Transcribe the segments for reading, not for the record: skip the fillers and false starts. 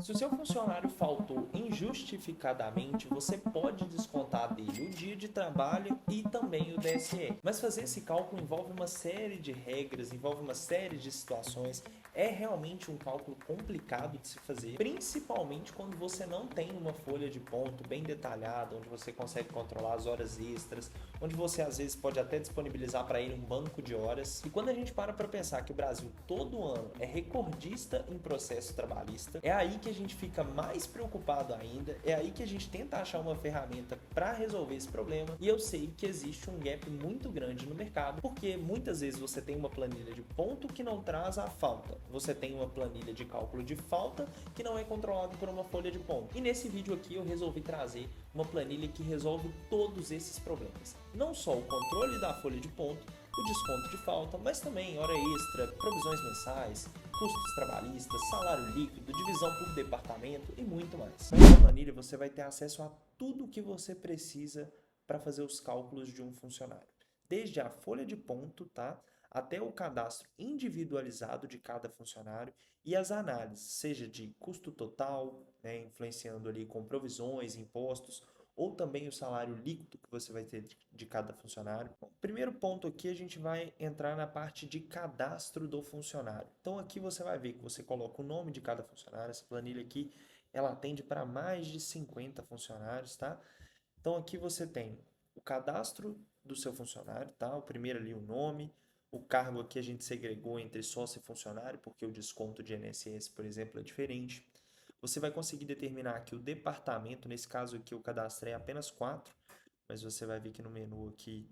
Se o seu funcionário faltou injustificadamente, você pode descontar dele o dia de trabalho e também o DSE. Mas fazer esse cálculo envolve uma série de regras, envolve uma série de situações. É realmente um cálculo complicado de se fazer, principalmente quando você não tem uma folha de ponto bem detalhada, onde você consegue controlar as horas extras, onde você às vezes pode até disponibilizar para ele um banco de horas. E quando a gente para pensar que o Brasil todo ano é recordista em processo trabalhista, é aí que a gente fica mais preocupado ainda, é aí que a gente tenta achar uma ferramenta para resolver esse problema. E eu sei que existe um gap muito grande no mercado, porque muitas vezes você tem uma planilha de ponto que não traz a falta, você tem uma planilha de cálculo de falta que não é controlada por uma folha de ponto. E nesse vídeo aqui eu resolvi trazer uma planilha que resolve todos esses problemas. Não só o controle da folha de ponto, o desconto de falta, mas também hora extra, provisões mensais, custos trabalhistas, salário líquido, divisão por departamento e muito mais. Nessa planilha você vai ter acesso a tudo o que você precisa para fazer os cálculos de um funcionário. Desde a folha de ponto, tá? Até o cadastro individualizado de cada funcionário e as análises, seja de custo total, né, influenciando ali com provisões, impostos, ou também o salário líquido que você vai ter de cada funcionário. Bom, primeiro ponto aqui a gente vai entrar na parte de cadastro do funcionário. Então aqui você vai ver que você coloca o nome de cada funcionário. Essa planilha aqui ela atende para mais de 50 funcionários, tá? Então aqui você tem o cadastro do seu funcionário, tá? O primeiro ali o nome, o cargo aqui a gente segregou entre sócio e funcionário, porque o desconto de INSS, por exemplo, é diferente. Você vai conseguir determinar aqui o departamento, nesse caso aqui eu cadastrei apenas 4, mas você vai ver que no menu aqui,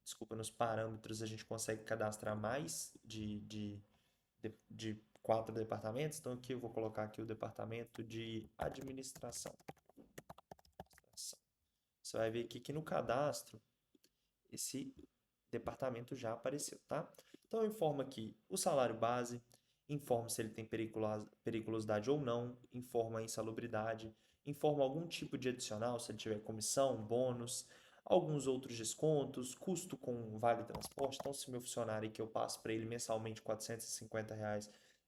desculpa, nos parâmetros a gente consegue cadastrar mais de 4 departamentos. Então aqui eu vou colocar aqui o departamento de administração. Você vai ver aqui que no cadastro esse departamento já apareceu, tá? Então eu informo aqui o salário base, informo se ele tem periculosidade ou não, informo a insalubridade, informo algum tipo de adicional, se ele tiver comissão, bônus, alguns outros descontos, custo com vale transporte. Então, se meu funcionário que eu passo para ele mensalmente R$ 450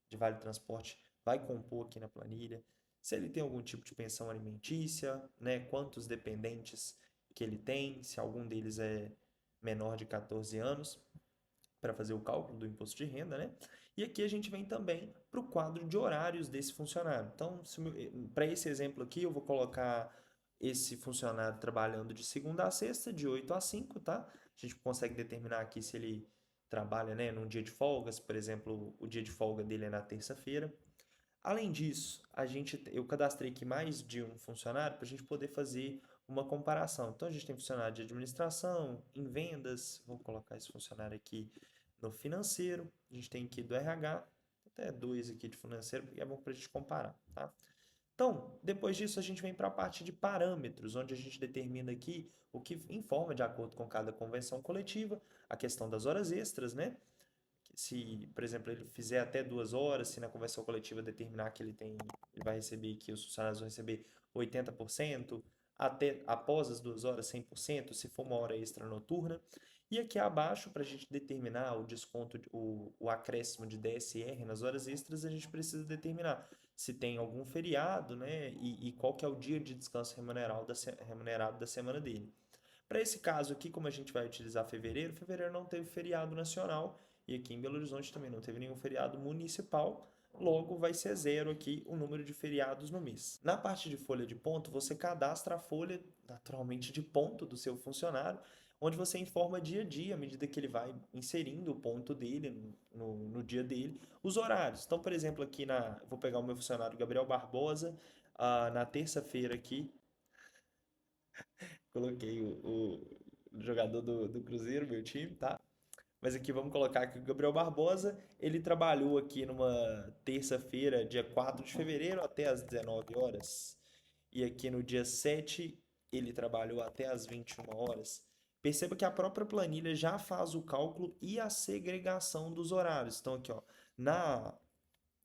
de vale transporte, vai compor aqui na planilha. Se ele tem algum tipo de pensão alimentícia, né? Quantos dependentes que ele tem, se algum deles é menor de 14 anos, para fazer o cálculo do imposto de renda, né? E aqui a gente vem também para o quadro de horários desse funcionário. Então, para esse exemplo aqui, eu vou colocar esse funcionário trabalhando de segunda a sexta, de 8 a 5, tá? A gente consegue determinar aqui se ele trabalha, né, num dia de folgas, por exemplo, o dia de folga dele é na terça-feira. Além disso, eu cadastrei aqui mais de um funcionário para a gente poder fazer uma comparação. Então, a gente tem funcionário de administração, em vendas, vamos colocar esse funcionário aqui no financeiro, a gente tem aqui do RH, até dois aqui de financeiro, porque é bom para a gente comparar, tá? Então, depois disso, a gente vem para a parte de parâmetros, onde a gente determina aqui o que informa, de acordo com cada convenção coletiva, a questão das horas extras, né? Se, por exemplo, ele fizer até 2 horas, se na convenção coletiva determinar que ele vai receber, que os funcionários vão receber 80%, até após as 2 horas, 100%, se for uma hora extra noturna. E aqui abaixo, para a gente determinar o desconto, o acréscimo de DSR nas horas extras, a gente precisa determinar se tem algum feriado, né, e qual que é o dia de descanso remunerado da semana dele. Para esse caso aqui, como a gente vai utilizar fevereiro, fevereiro não teve feriado nacional e aqui em Belo Horizonte também não teve nenhum feriado municipal, logo vai ser zero aqui o número de feriados no mês. Na parte de folha de ponto, você cadastra a folha, naturalmente, de ponto do seu funcionário, onde você informa dia a dia, à medida que ele vai inserindo o ponto dele no dia dele, os horários. Então, por exemplo, aqui vou pegar o meu funcionário Gabriel Barbosa, na terça-feira aqui, coloquei o jogador do Cruzeiro, meu time, tá? Mas aqui vamos colocar que o Gabriel Barbosa, ele trabalhou aqui numa terça-feira, dia 4 de fevereiro, até às 19 horas. E aqui no dia 7 ele trabalhou até às 21 horas. Perceba que a própria planilha já faz o cálculo e a segregação dos horários. Então aqui, ó, na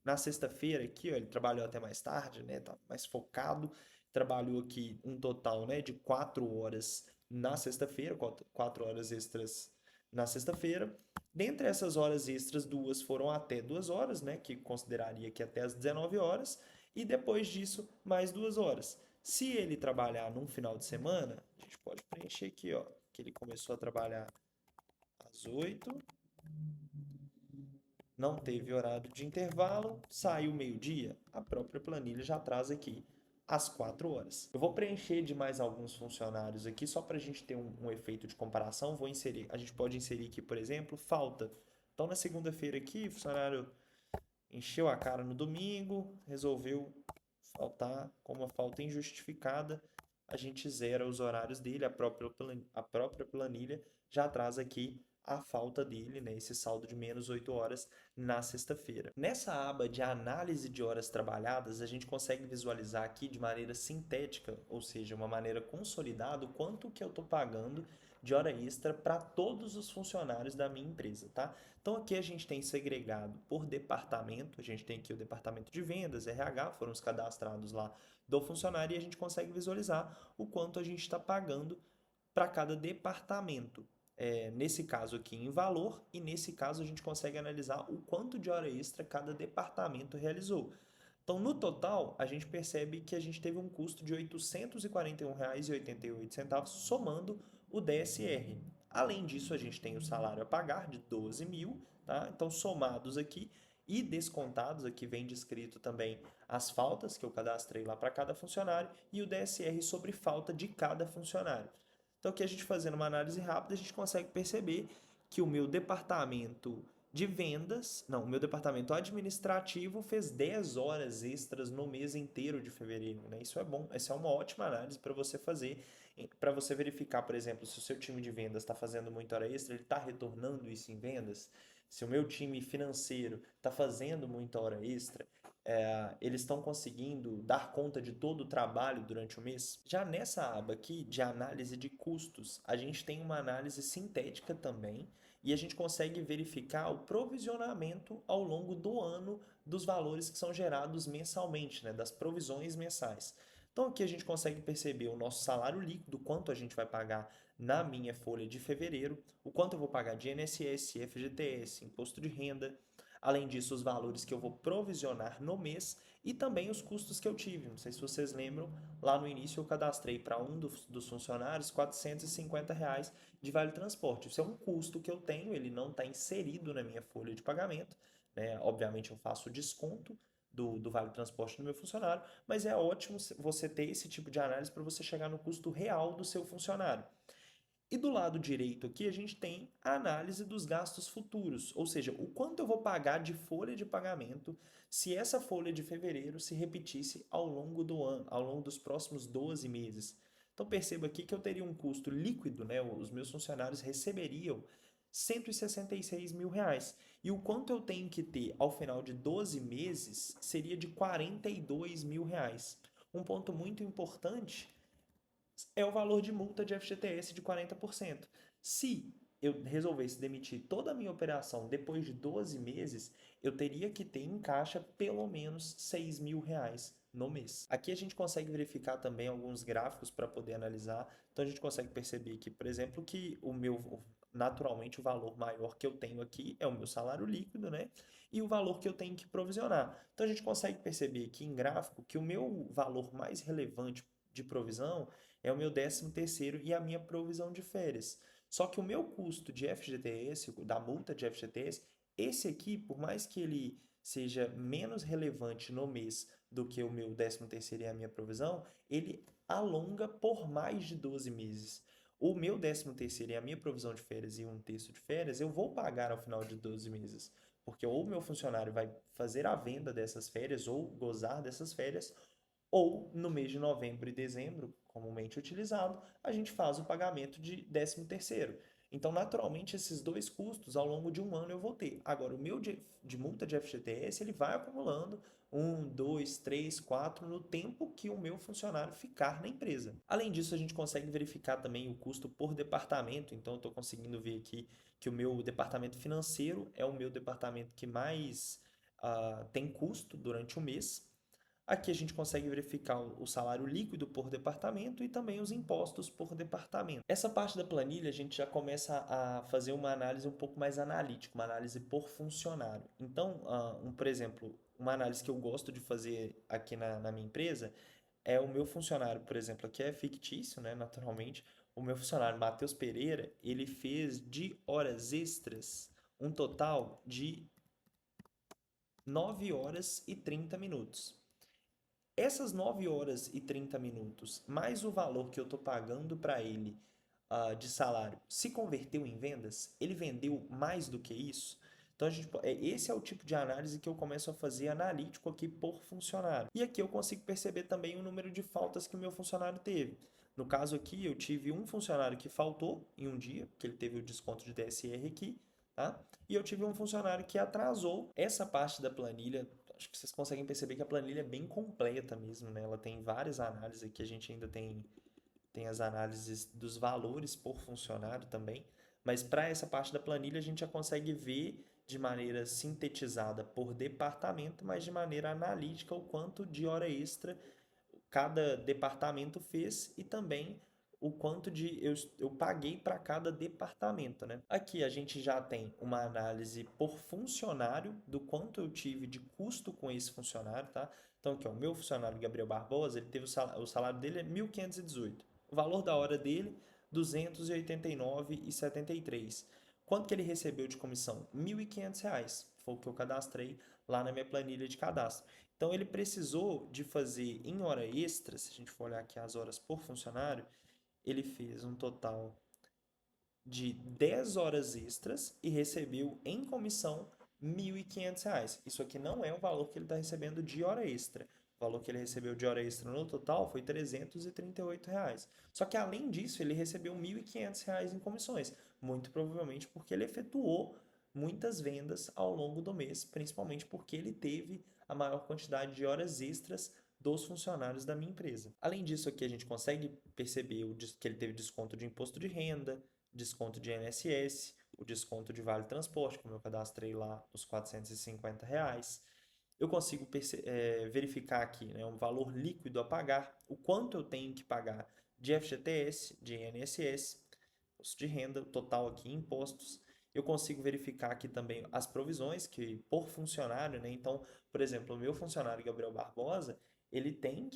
na sexta-feira aqui, ó, ele trabalhou até mais tarde, né? Tá mais focado. Trabalhou aqui um total, né, de 4 horas na sexta-feira, 4 horas extras na sexta-feira. Dentre essas horas extras, duas foram até 2 horas, né? Que consideraria que até as 19 horas. e depois disso mais 2 horas. Se ele trabalhar num final de semana, a gente pode preencher aqui, ó, que ele começou a trabalhar às 8, não teve horário de intervalo, saiu meio-dia, a própria planilha já traz aqui às 4 horas. Eu vou preencher de mais alguns funcionários aqui só para a gente ter um efeito de comparação. Vou inserir, a gente pode inserir aqui, por exemplo, falta. Então, na segunda-feira aqui, o funcionário encheu a cara no domingo, resolveu faltar com uma falta injustificada, a gente zera os horários dele, a própria planilha já traz aqui a falta dele, né, esse saldo de menos 8 horas na sexta-feira. Nessa aba de análise de horas trabalhadas, a gente consegue visualizar aqui de maneira sintética, ou seja, uma maneira consolidada, o quanto que eu estou pagando de hora extra para todos os funcionários da minha empresa, tá? Então aqui a gente tem segregado por departamento, a gente tem aqui o departamento de vendas, RH, foram os cadastrados lá do funcionário e a gente consegue visualizar o quanto a gente está pagando para cada departamento. Nesse caso aqui em valor e nesse caso a gente consegue analisar o quanto de hora extra cada departamento realizou. Então, no total, a gente percebe que a gente teve um custo de R$ 841,88, somando o DSR. Além disso, a gente tem o salário a pagar de 12 mil, tá? Então, somados aqui e descontados, aqui vem descrito também as faltas que eu cadastrei lá para cada funcionário e o DSR sobre falta de cada funcionário. Então, aqui a gente fazendo uma análise rápida, a gente consegue perceber que o meu departamento de vendas, não, o meu departamento administrativo fez 10 horas extras no mês inteiro de fevereiro, né? Isso é bom, essa é uma ótima análise para você fazer, para você verificar, por exemplo, se o seu time de vendas está fazendo muita hora extra, ele está retornando isso em vendas. Se o meu time financeiro está fazendo muita hora extra, eles estão conseguindo dar conta de todo o trabalho durante o mês? Já nessa aba aqui de análise de custos, a gente tem uma análise sintética também e a gente consegue verificar o provisionamento ao longo do ano dos valores que são gerados mensalmente, né, das provisões mensais. Então aqui a gente consegue perceber o nosso salário líquido, quanto a gente vai pagar na minha folha de fevereiro, o quanto eu vou pagar de INSS, FGTS, imposto de renda. Além disso, os valores que eu vou provisionar no mês e também os custos que eu tive. Não sei se vocês lembram, lá no início eu cadastrei para um dos funcionários R$ 450 de vale transporte. Isso é um custo que eu tenho, ele não está inserido na minha folha de pagamento, né? Obviamente eu faço o desconto do vale transporte do meu funcionário, mas é ótimo você ter esse tipo de análise para você chegar no custo real do seu funcionário. E do lado direito aqui a gente tem a análise dos gastos futuros, ou seja, o quanto eu vou pagar de folha de pagamento se essa folha de fevereiro se repetisse ao longo do ano, ao longo dos próximos 12 meses. Então perceba aqui que eu teria um custo líquido, né? Os meus funcionários receberiam R$ 166 mil. E o quanto eu tenho que ter ao final de 12 meses seria de R$ 42 mil. Um ponto muito importante é o valor de multa de FGTS de 40%. Se eu resolvesse demitir toda a minha operação depois de 12 meses, eu teria que ter em caixa pelo menos R$ 6 mil no mês. Aqui a gente consegue verificar também alguns gráficos para poder analisar. Então a gente consegue perceber que, por exemplo, que naturalmente o valor maior que eu tenho aqui é o meu salário líquido, né? E o valor que eu tenho que provisionar. Então a gente consegue perceber aqui em gráfico que o meu valor mais relevante de provisão é o meu 13º e a minha provisão de férias. Só que o meu custo de FGTS, da multa de FGTS, esse aqui, por mais que ele seja menos relevante no mês do que o meu 13º e a minha provisão, ele alonga por mais de 12 meses. O meu 13º e a minha provisão de férias e um terço de férias, eu vou pagar ao final de 12 meses. Porque ou o meu funcionário vai fazer a venda dessas férias ou gozar dessas férias, ou no mês de novembro e dezembro, comumente utilizado, a gente faz o pagamento de 13º. Então, naturalmente, esses dois custos ao longo de um ano eu vou ter. Agora, o meu de multa de FGTS, ele vai acumulando 1, 2, 3, 4 no tempo que o meu funcionário ficar na empresa. Além disso, a gente consegue verificar também o custo por departamento. Então, eu estou conseguindo ver aqui que o meu departamento financeiro é o meu departamento que mais tem custo durante o mês. Aqui a gente consegue verificar o salário líquido por departamento e também os impostos por departamento. Essa parte da planilha a gente já começa a fazer uma análise um pouco mais analítica, uma análise por funcionário. Então, por exemplo, uma análise que eu gosto de fazer aqui na minha empresa é o meu funcionário, por exemplo, aqui é fictício, né, naturalmente. O meu funcionário, Matheus Pereira, ele fez de horas extras um total de 9 horas e 30 minutos. Essas 9 horas e 30 minutos, mais o valor que eu estou pagando para ele de salário, se converteu em vendas? Ele vendeu mais do que isso? Então, esse é o tipo de análise que eu começo a fazer analítico aqui por funcionário. E aqui eu consigo perceber também o número de faltas que o meu funcionário teve. No caso aqui, eu tive um funcionário que faltou em um dia, que ele teve o desconto de DSR aqui, tá? E eu tive um funcionário que atrasou essa parte da planilha. Acho que vocês conseguem perceber que a planilha é bem completa mesmo, né? Ela tem várias análises aqui, a gente ainda tem as análises dos valores por funcionário também, mas para essa parte da planilha a gente já consegue ver de maneira sintetizada por departamento, mas de maneira analítica o quanto de hora extra cada departamento fez e também o quanto eu paguei para cada departamento, né? Aqui a gente já tem uma análise por funcionário do quanto eu tive de custo com esse funcionário, tá? Então aqui, ó, o meu funcionário Gabriel Barbosa, ele teve o salário dele é 1.518. O valor da hora dele, 289,73. Quanto que ele recebeu de comissão? R$ 1.500. Foi o que eu cadastrei lá na minha planilha de cadastro. Então ele precisou de fazer em hora extra, se a gente for olhar aqui as horas por funcionário, ele fez um total de 10 horas extras e recebeu em comissão R$ 1.500. Isso aqui não é o valor que ele está recebendo de hora extra. O valor que ele recebeu de hora extra no total foi R$ 338. Só que além disso, ele recebeu R$ 1.500 em comissões, muito provavelmente porque ele efetuou muitas vendas ao longo do mês, principalmente porque ele teve a maior quantidade de horas extras dos funcionários da minha empresa. Além disso, aqui a gente consegue perceber que ele teve desconto de imposto de renda, desconto de INSS, o desconto de vale transporte, como eu cadastrei lá os R$ 450. Eu consigo verificar aqui, né, um valor líquido a pagar, o quanto eu tenho que pagar de FGTS, de INSS, imposto de renda, o total aqui em impostos. Eu consigo verificar aqui também as provisões que por funcionário, né? Então, por exemplo, o meu funcionário Gabriel Barbosa, eu tenho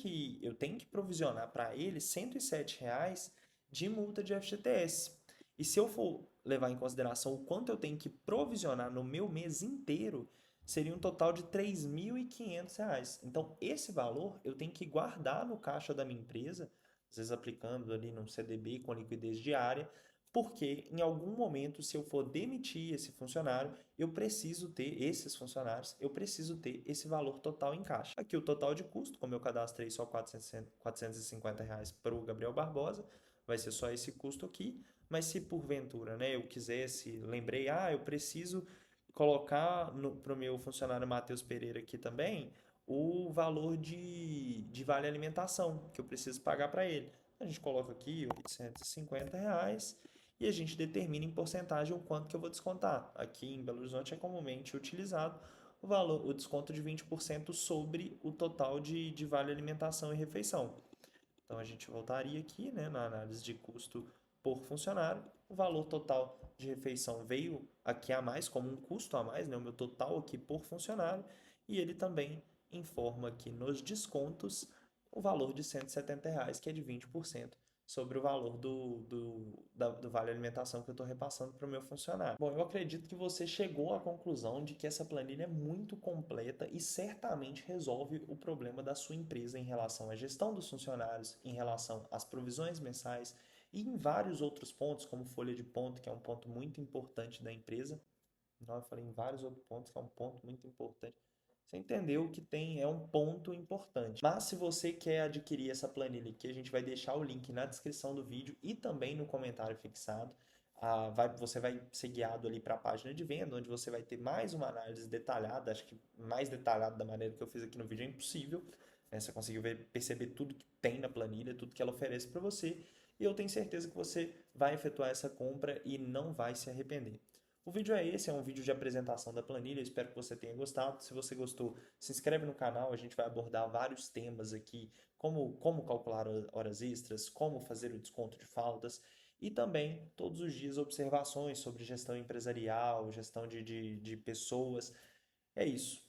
que provisionar para ele R$ 107 de multa de FGTS. E se eu for levar em consideração o quanto eu tenho que provisionar no meu mês inteiro, seria um total de R$ 3.500. Então, esse valor eu tenho que guardar no caixa da minha empresa, às vezes aplicando ali num CDB com liquidez diária, porque em algum momento, se eu for demitir esse funcionário, eu preciso ter esse valor total em caixa. Aqui o total de custo, como eu cadastrei só R$ 450 para o Gabriel Barbosa, vai ser só esse custo aqui. Mas se porventura, né, eu quisesse, lembrei, eu preciso colocar para o meu funcionário Matheus Pereira aqui também o valor de vale alimentação que eu preciso pagar para ele. A gente coloca aqui R$ 850 e a gente determina em porcentagem o quanto que eu vou descontar. Aqui em Belo Horizonte é comumente utilizado o desconto de 20% sobre o total de vale alimentação e refeição. Então a gente voltaria aqui, né, na análise de custo por funcionário. O valor total de refeição veio aqui a mais, como um custo a mais, né, o meu total aqui por funcionário. E ele também informa aqui nos descontos o valor de R$ 170, que é de 20% sobre o valor do vale alimentação que eu estou repassando para o meu funcionário. Bom, eu acredito que você chegou à conclusão de que essa planilha é muito completa e certamente resolve o problema da sua empresa em relação à gestão dos funcionários, em relação às provisões mensais e em vários outros pontos, como folha de ponto, que é um ponto muito importante da empresa. Não, eu falei em vários outros pontos, que é um ponto muito importante. Você entendeu que é um ponto importante. Mas se você quer adquirir essa planilha aqui, a gente vai deixar o link na descrição do vídeo e também no comentário fixado. Você vai ser guiado ali para a página de venda, onde você vai ter mais uma análise detalhada. Acho que mais detalhada da maneira que eu fiz aqui no vídeo é impossível, né? Você conseguiu perceber tudo que tem na planilha, tudo que ela oferece para você. E eu tenho certeza que você vai efetuar essa compra e não vai se arrepender. O vídeo é esse, é um vídeo de apresentação da planilha, eu espero que você tenha gostado. Se você gostou, se inscreve no canal, a gente vai abordar vários temas aqui, como calcular horas extras, como fazer o desconto de faltas e também, todos os dias, observações sobre gestão empresarial, gestão de pessoas. É isso.